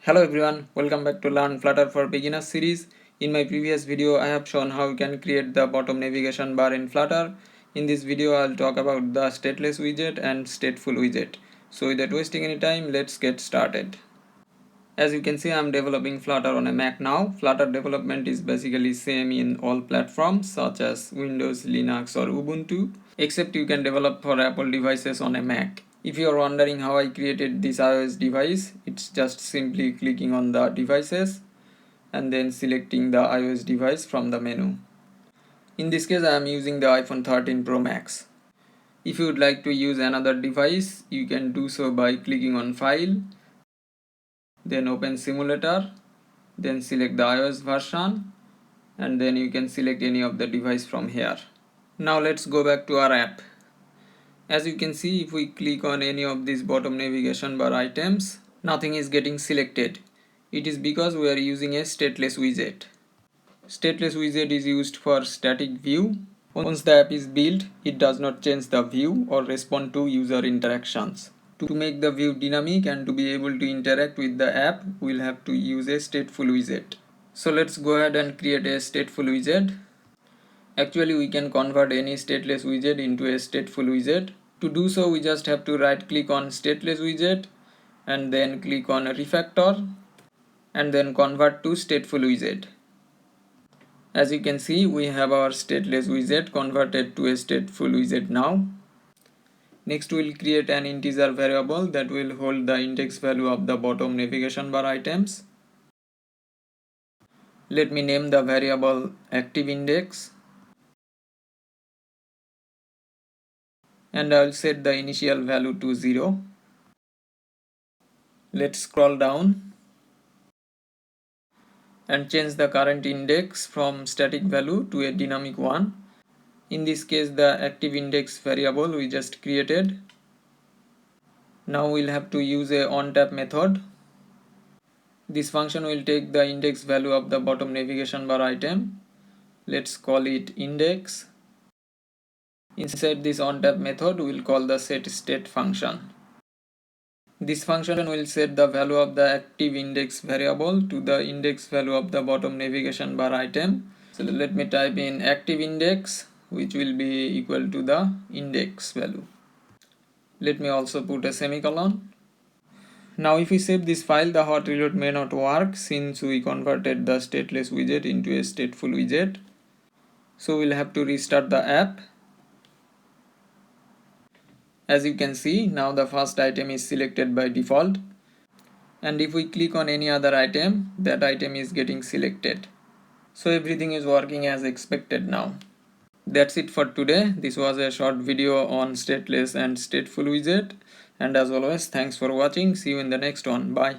Hello everyone, welcome back to Learn Flutter for Beginners series. In my previous video, I have shown how you can create the bottom navigation bar in Flutter. In this video, I'll talk about the Stateless Widget and Stateful Widget. So without wasting any time, let's get started. As you can see, I'm developing Flutter on a Mac now. Flutter development is basically same in all platforms such as Windows, Linux or Ubuntu, except you can develop for Apple devices on a Mac. If you are wondering how I created this iOS device, it's just simply clicking on the devices and then selecting the iOS device from the menu. In this case, I am using the iPhone 13 Pro Max. If you would like to use another device, you can do so by clicking on File, then open Simulator, then select the iOS version, and then you can select any of the device from here. Now let's go back to our app. As you can see, if we click on any of these bottom navigation bar items, nothing is getting selected. It is because we are using a stateless widget. Stateless widget is used for static view. Once the app is built, it does not change the view or respond to user interactions. To make the view dynamic and to be able to interact with the app, we'll have to use a stateful widget. So let's go ahead and create a stateful widget. Actually, we can convert any stateless widget into a stateful widget. To do so, we just have to right click on stateless widget and then click on refactor and then convert to stateful widget. As you can see, we have our stateless widget converted to a stateful widget now. Next, we'll create an integer variable that will hold the index value of the bottom navigation bar items. Let me name the variable ActiveIndex. And I will set the initial value to 0. Let's scroll down and change the current index from static value to a dynamic one. In this case, the ActiveIndex variable we just created. Now we'll have to use a onTap method. This function will take the index value of the bottom navigation bar item. Let's call it index. Inside this onTap method, we'll call the setState function. This function will set the value of the active index variable to the index value of the bottom navigation bar item. So let me type in active index, which will be equal to the index value. Let me also put a semicolon. Now if we save this file, the hot reload may not work since we converted the stateless widget into a stateful widget. So we'll have to restart the app. As you can see, now the first item is selected by default. And if we click on any other item, that item is getting selected. So everything is working as expected now. That's it for today. This was a short video on stateless and stateful widget. And as always, thanks for watching. See you in the next one. Bye.